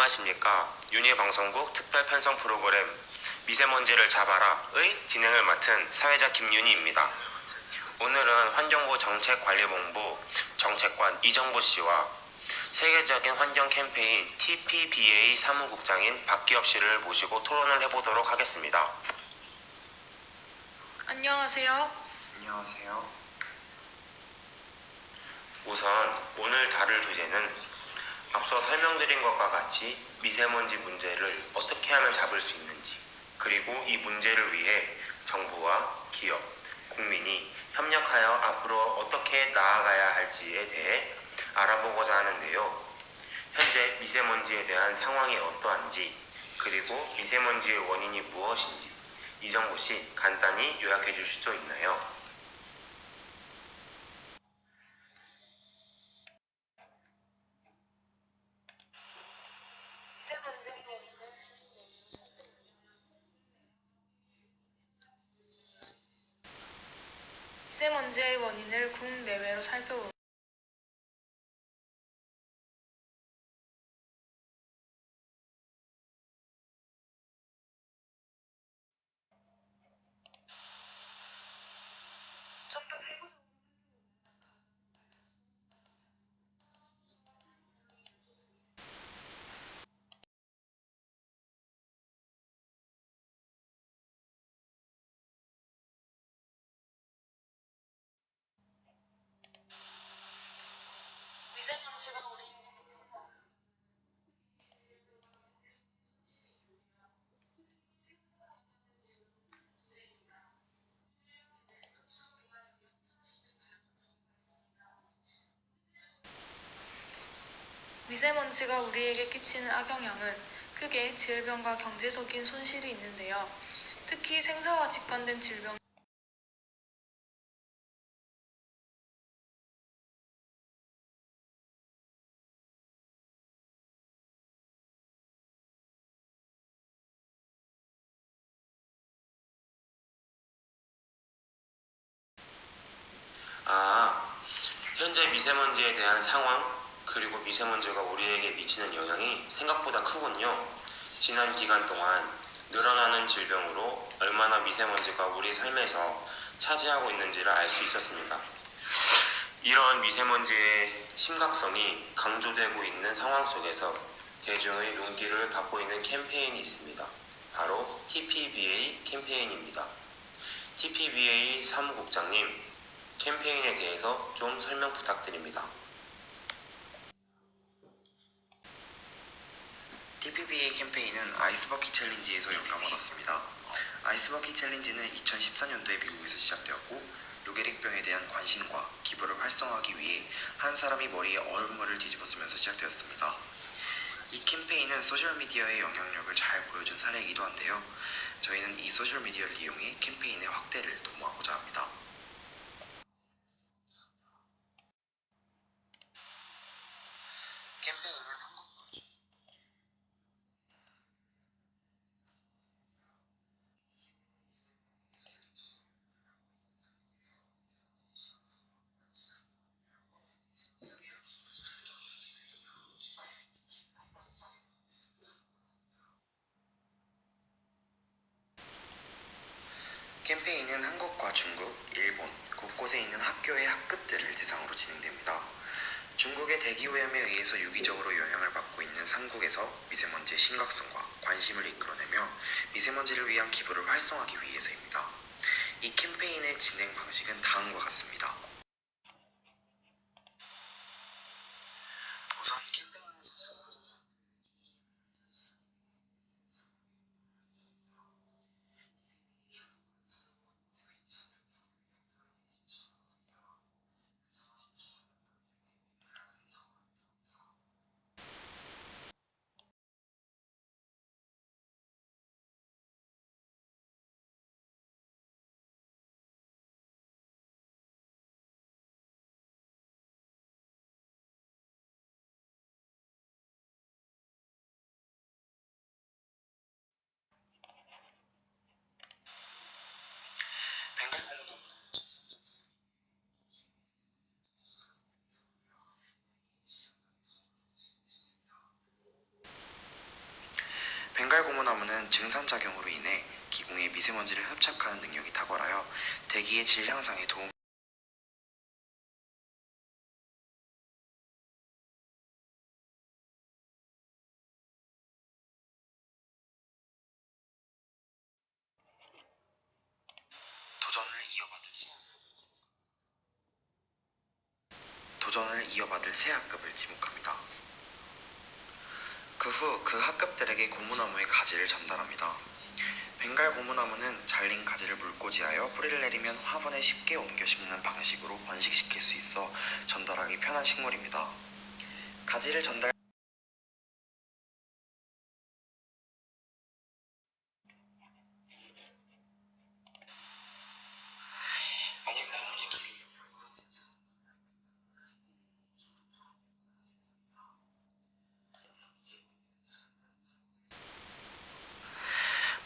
안녕하십니까. 윤희방송국 특별편성 프로그램 미세먼지를 잡아라의 진행을 맡은 사회자 김윤희입니다. 오늘은 환경부 정책관리본부 정책관 이정보 씨와 세계적인 환경 캠페인 TPBA 사무국장인 박기엽 씨를 모시고 토론을 해보도록 하겠습니다. 안녕하세요. 안녕하세요. 우선 오늘 다룰 주제는 앞서 설명드린 것과 같이 미세먼지 문제를 어떻게 하면 잡을 수 있는지, 그리고 이 문제를 위해 정부와 기업, 국민이 협력하여 앞으로 어떻게 나아가야 할지에 대해 알아보고자 하는데요. 현재 미세먼지에 대한 상황이 어떠한지, 그리고 미세먼지의 원인이 무엇인지 이정보 씨 간단히 요약해 주실 수 있나요? 미세먼지의 원인을 국내외로 살펴보면 미세먼지가 우리에게 끼치는 악영향은 크게 질병과 경제적인 손실이 있는데요. 특히 생사와 직관된 질병 현재 미세먼지에 대한 상황, 그리고 미세먼지가 우리에게 미치는 영향이 생각보다 크군요. 지난 기간 동안 늘어나는 질병으로 얼마나 미세먼지가 우리 삶에서 차지하고 있는지를 알 수 있었습니다. 이런 미세먼지의 심각성이 강조되고 있는 상황 속에서 대중의 눈길을 받고 있는 캠페인이 있습니다. 바로 TPBA 캠페인입니다. TPBA 사무국장님, 캠페인에 대해서 좀 설명 부탁드립니다. TPBA 캠페인은 아이스버킷 챌린지에서 영감을 얻었습니다. 아이스버킷 챌린지는 2014년도에 미국에서 시작되었고, 루게릭병에 대한 관심과 기부를 활성화하기 위해 한 사람이 머리에 얼음물을 뒤집어 쓰면서 시작되었습니다. 이 캠페인은 소셜미디어의 영향력을 잘 보여준 사례이기도 한데요. 저희는 이 소셜미디어를 이용해 캠페인의 확대를 도모하고자 합니다. 캠페인은 한국과 중국, 일본, 곳곳에 있는 학교의 학급들을 대상으로 진행됩니다. 중국의 대기오염에 의해서 유기적으로 영향을 받고 있는 삼국에서 미세먼지의 심각성과 관심을 이끌어내며 미세먼지를 위한 기부를 활성화하기 위해서입니다. 이 캠페인의 진행 방식은 다음과 같습니다. 증산작용으로 인해 기공에 미세먼지를 흡착하는 능력이 탁월하여 대기의 질 향상에 도움 도전을 이어받을 새 학급을 지목합니다. 그 후 그 학급들에게 고무나무의 가지를 전달합니다. 벵갈 고무나무는 잘린 가지를 물꽂이하여 뿌리를 내리면 화분에 쉽게 옮겨 심는 방식으로 번식시킬 수 있어 전달하기 편한 식물입니다. 가지를 전달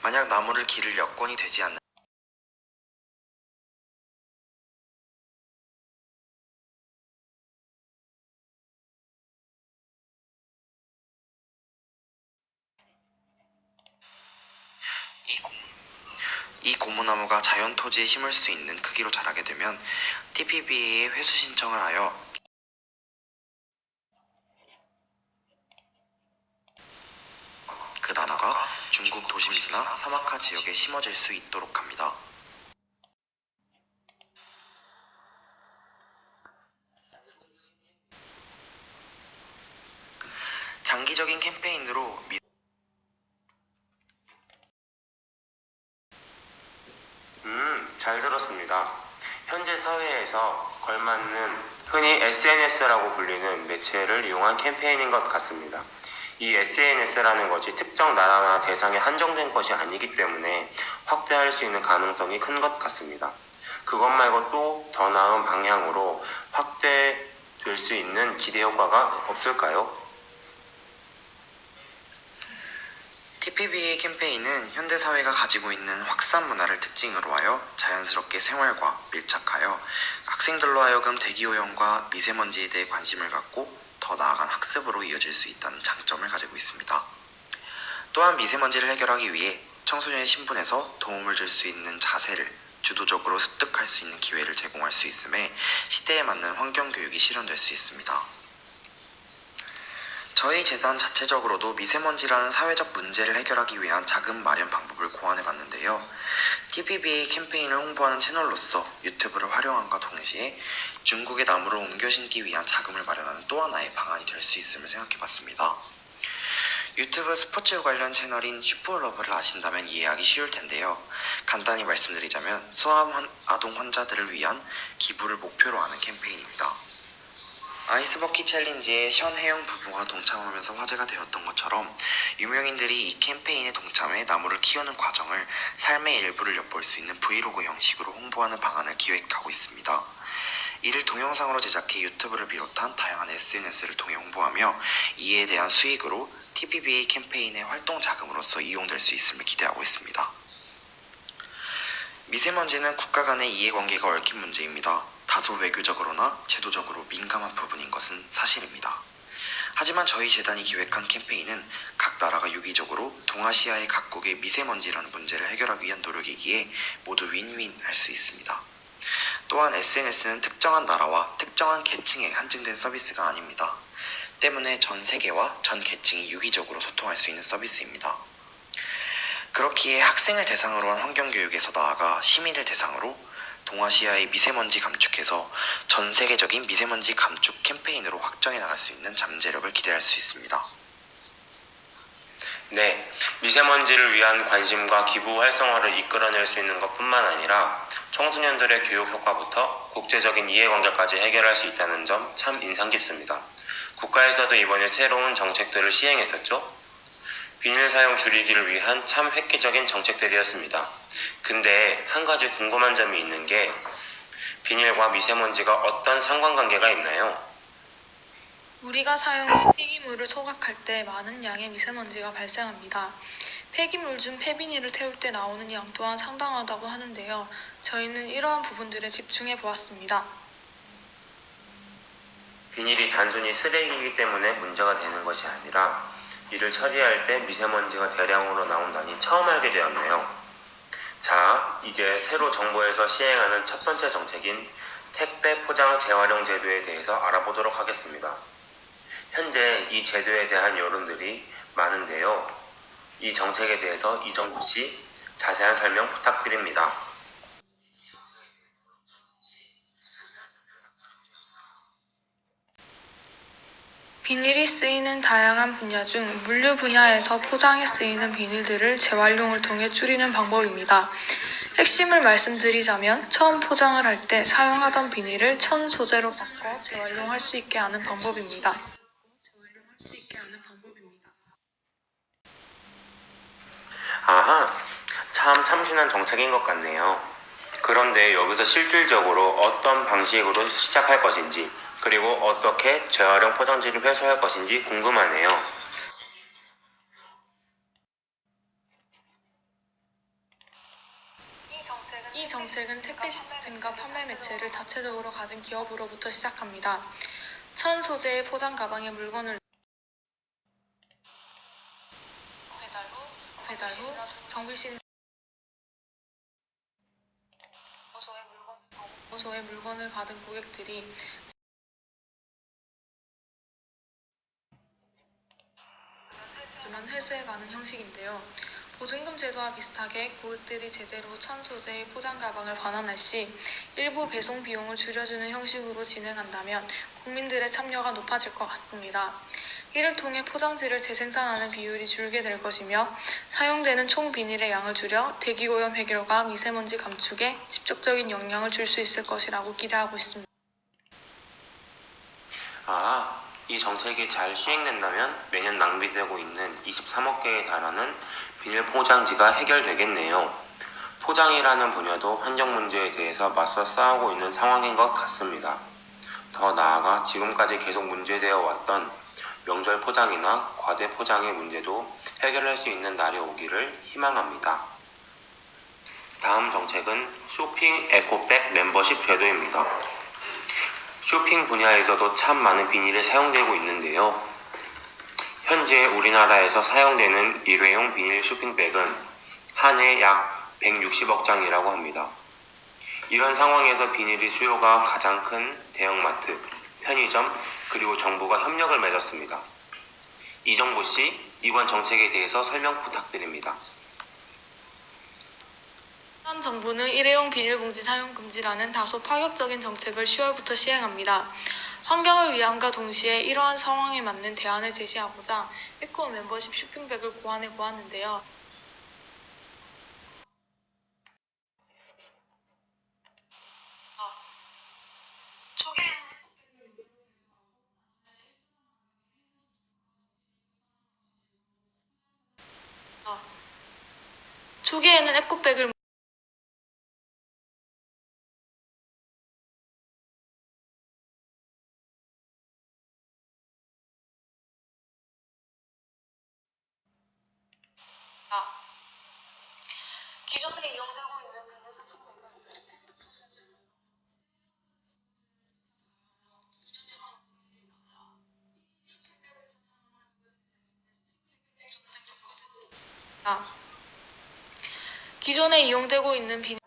만약 나무를 기를 여건이 되지 않는 이 고무나무가 자연 토지에 심을 수 있는 크기로 자라게 되면 TPBA에 회수 신청을 하여 그 나무가 중국 도심지나 사막화 지역에 심어질 수 있도록 합니다. 장기적인 캠페인으로 잘 들었습니다. 현재 사회에서 걸맞는 흔히 SNS라고 불리는 매체를 이용한 캠페인인 것 같습니다. 이 SNS라는 것이 특정 나라나 대상에 한정된 것이 아니기 때문에 확대할 수 있는 가능성이 큰 것 같습니다. 그것 말고 또 더 나은 방향으로 확대될 수 있는 기대 효과가 없을까요? TPBA 캠페인은 현대사회가 가지고 있는 확산 문화를 특징으로 하여 자연스럽게 생활과 밀착하여 학생들로 하여금 대기오염과 미세먼지에 대해 관심을 갖고 더 나아간 학습으로 이어질 수 있다는 장점을 가지고 있습니다. 또한 미세먼지를 해결하기 위해 청소년의 신분에서 도움을 줄 수 있는 자세를 주도적으로 습득할 수 있는 기회를 제공할 수 있음에 시대에 맞는 환경교육이 실현될 수 있습니다. 저희 재단 자체적으로도 미세먼지라는 사회적 문제를 해결하기 위한 자금 마련 방법을 고안해봤는데요. TPBA 캠페인을 홍보하는 채널로서 유튜브를 활용함과 동시에 중국의 나무를 옮겨 심기 위한 자금을 마련하는 또 하나의 방안이 될 수 있음을 생각해봤습니다. 유튜브 스포츠 관련 채널인 슈퍼러브를 아신다면 이해하기 쉬울 텐데요. 간단히 말씀드리자면 소아암 아동 환자들을 위한 기부를 목표로 하는 캠페인입니다. 아이스버킷 챌린지에 션혜영 부부가 동참하면서 화제가 되었던 것처럼 유명인들이 이 캠페인에 동참해 나무를 키우는 과정을 삶의 일부를 엿볼 수 있는 브이로그 형식으로 홍보하는 방안을 기획하고 있습니다. 이를 동영상으로 제작해 유튜브를 비롯한 다양한 SNS를 통해 홍보하며 이에 대한 수익으로 TPBA 캠페인의 활동 자금으로서 이용될 수 있음을 기대하고 있습니다. 미세먼지는 국가 간의 이해관계가 얽힌 문제입니다. 다소 외교적으로나 제도적으로 민감한 부분인 것은 사실입니다. 하지만 저희 재단이 기획한 캠페인은 각 나라가 유기적으로 동아시아의 각국의 미세먼지라는 문제를 해결하기 위한 노력이기에 모두 윈윈 할 수 있습니다. 또한 SNS는 특정한 나라와 특정한 계층에 한정된 서비스가 아닙니다. 때문에 전 세계와 전 계층이 유기적으로 소통할 수 있는 서비스입니다. 그렇기에 학생을 대상으로 한 환경교육에서 나아가 시민을 대상으로 동아시아의 미세먼지 감축해서 전 세계적인 미세먼지 감축 캠페인으로 확장해 나갈 수 있는 잠재력을 기대할 수 있습니다. 네, 미세먼지를 위한 관심과 기부 활성화를 이끌어낼 수 있는 것뿐만 아니라 청소년들의 교육 효과부터 국제적인 이해관계까지 해결할 수 있다는 점 참 인상 깊습니다. 국가에서도 이번에 새로운 정책들을 시행했었죠? 비닐 사용 줄이기를 위한 참 획기적인 정책들이었습니다. 근데 한 가지 궁금한 점이 있는 게 비닐과 미세먼지가 어떤 상관관계가 있나요? 우리가 사용한 폐기물을 소각할 때 많은 양의 미세먼지가 발생합니다. 폐기물 중 폐비닐을 태울 때 나오는 양 또한 상당하다고 하는데요. 저희는 이러한 부분들에 집중해 보았습니다. 비닐이 단순히 쓰레기이기 때문에 문제가 되는 것이 아니라 이를 처리할 때 미세먼지가 대량으로 나온다니 처음 알게 되었네요. 자, 이제 새로 정부에서 시행하는 첫 번째 정책인 택배 포장 재활용 제도에 대해서 알아보도록 하겠습니다. 현재 이 제도에 대한 여론들이 많은데요. 이 정책에 대해서 이정구 씨 자세한 설명 부탁드립니다. 비닐이 쓰이는 다양한 분야 중 물류 분야에서 포장에 쓰이는 비닐들을 재활용을 통해 줄이는 방법입니다. 핵심을 말씀드리자면 처음 포장을 할 때 사용하던 비닐을 천 소재로 바꿔 재활용할 수 있게 하는 방법입니다. 아하, 참 참신한 정책인 것 같네요. 그런데 여기서 실질적으로 어떤 방식으로 시작할 것인지, 그리고 어떻게 재활용 포장지를 회수할 것인지 궁금하네요. 이 정책은 택배 시스템과 판매 매체를 자체적으로 가진 기업으로부터 시작합니다. 천 소재의 포장 가방에 물건을 배달 후 경비실 보소의 물건을 받은 고객들이 회수해가는 형식인데요. 보증금 제도와 비슷하게 고객들이 제대로 천 소재의 포장 가방을 반환할 시 일부 배송 비용을 줄여주는 형식으로 진행한다면 국민들의 참여가 높아질 것 같습니다. 이를 통해 포장지를 재생산하는 비율이 줄게 될 것이며 사용되는 총 비닐의 양을 줄여 대기오염 해결과 미세먼지 감축에 직접적인 영향을 줄 수 있을 것이라고 기대하고 있습니다. 이 정책이 잘 시행된다면 매년 낭비되고 있는 23억 개에 달하는 비닐 포장지가 해결되겠네요. 포장이라는 분야도 환경 문제에 대해서 맞서 싸우고 있는 상황인 것 같습니다. 더 나아가 지금까지 계속 문제되어 왔던 명절 포장이나 과대 포장의 문제도 해결할 수 있는 날이 오기를 희망합니다. 다음 정책은 쇼핑 에코백 멤버십 제도입니다. 쇼핑 분야에서도 참 많은 비닐이 사용되고 있는데요. 현재 우리나라에서 사용되는 일회용 비닐 쇼핑백은 한 해 약 160억 장이라고 합니다. 이런 상황에서 비닐이 수요가 가장 큰 대형마트, 편의점, 그리고 정부가 협력을 맺었습니다. 이정보 씨, 이번 정책에 대해서 설명 부탁드립니다. 현 정부는 일회용 비닐봉지 사용 금지라는 다소 파격적인 정책을 10월부터 시행합니다. 환경을 위함과 동시에 이러한 상황에 맞는 대안을 제시하고자 에코 멤버십 쇼핑백을 고안해 보았는데요. 초기에는 에코백을 기존에 이용되고 있는 기존에 이용되고 있는 비닐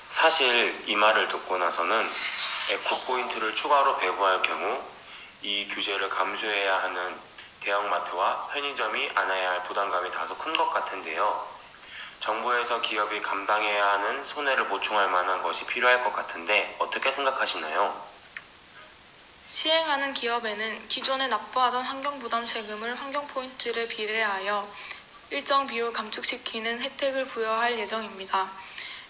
사실 이 말을 듣고 나서는 에코 포인트를 추가로 배부할 경우 이 규제를 감수해야 하는 대형마트와 편의점이 안아야 할 부담감이 다소 큰 것 같은데요. 정부에서 기업이 감당해야 하는 손해를 보충할 만한 것이 필요할 것 같은데 어떻게 생각하시나요? 시행하는 기업에는 기존에 납부하던 환경부담 세금을 환경포인트를 비례하여 일정 비율 감축시키는 혜택을 부여할 예정입니다.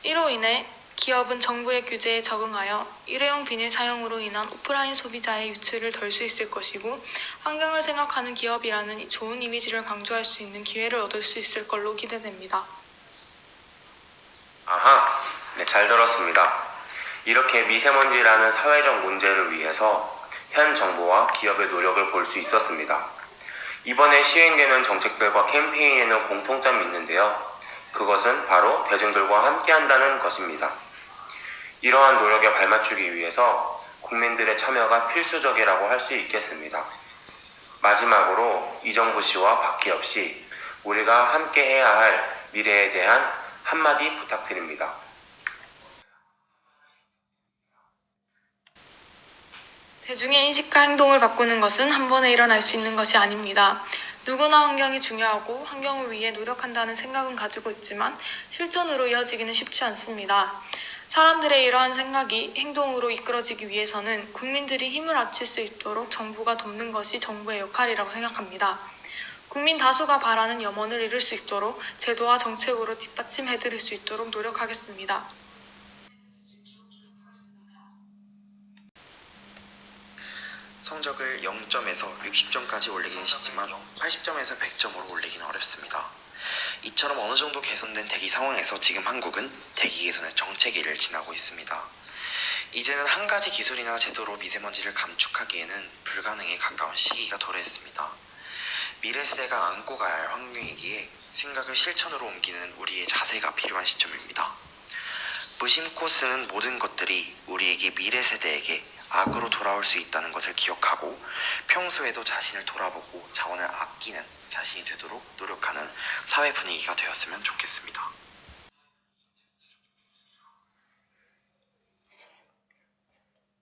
이로 인해 기업은 정부의 규제에 적응하여 일회용 비닐 사용으로 인한 오프라인 소비자의 유출을 덜 수 있을 것이고 환경을 생각하는 기업이라는 좋은 이미지를 강조할 수 있는 기회를 얻을 수 있을 걸로 기대됩니다. 아하, 네, 잘 들었습니다. 이렇게 미세먼지라는 사회적 문제를 위해서 현 정부와 기업의 노력을 볼 수 있었습니다. 이번에 시행되는 정책들과 캠페인에는 공통점이 있는데요. 그것은 바로 대중들과 함께한다는 것입니다. 이러한 노력에 발맞추기 위해서 국민들의 참여가 필수적이라고 할 수 있겠습니다. 마지막으로 이정부 씨와 박희엽 씨, 우리가 함께해야 할 미래에 대한 한마디 부탁드립니다. 대중의 인식과 행동을 바꾸는 것은 한 번에 일어날 수 있는 것이 아닙니다. 누구나 환경이 중요하고 환경을 위해 노력한다는 생각은 가지고 있지만 실천으로 이어지기는 쉽지 않습니다. 사람들의 이러한 생각이 행동으로 이끌어지기 위해서는 국민들이 힘을 합칠 수 있도록 정부가 돕는 것이 정부의 역할이라고 생각합니다. 국민 다수가 바라는 염원을 이룰 수 있도록 제도와 정책으로 뒷받침해드릴 수 있도록 노력하겠습니다. 성적을 0점에서 60점까지 올리기는 쉽지만 80점에서 100점으로 올리기는 어렵습니다. 이처럼 어느 정도 개선된 대기 상황에서 지금 한국은 대기 개선의 정체기를 지나고 있습니다. 이제는 한 가지 기술이나 제도로 미세먼지를 감축하기에는 불가능에 가까운 시기가 도래했습니다. 미래 세대가 안고 가야 할 환경이기에 생각을 실천으로 옮기는 우리의 자세가 필요한 시점입니다. 무심코 쓰는 모든 것들이 우리에게 미래 세대에게 악으로 돌아올 수 있다는 것을 기억하고 평소에도 자신을 돌아보고 자원을 아끼는 자신이 되도록 노력하는 사회 분위기가 되었으면 좋겠습니다.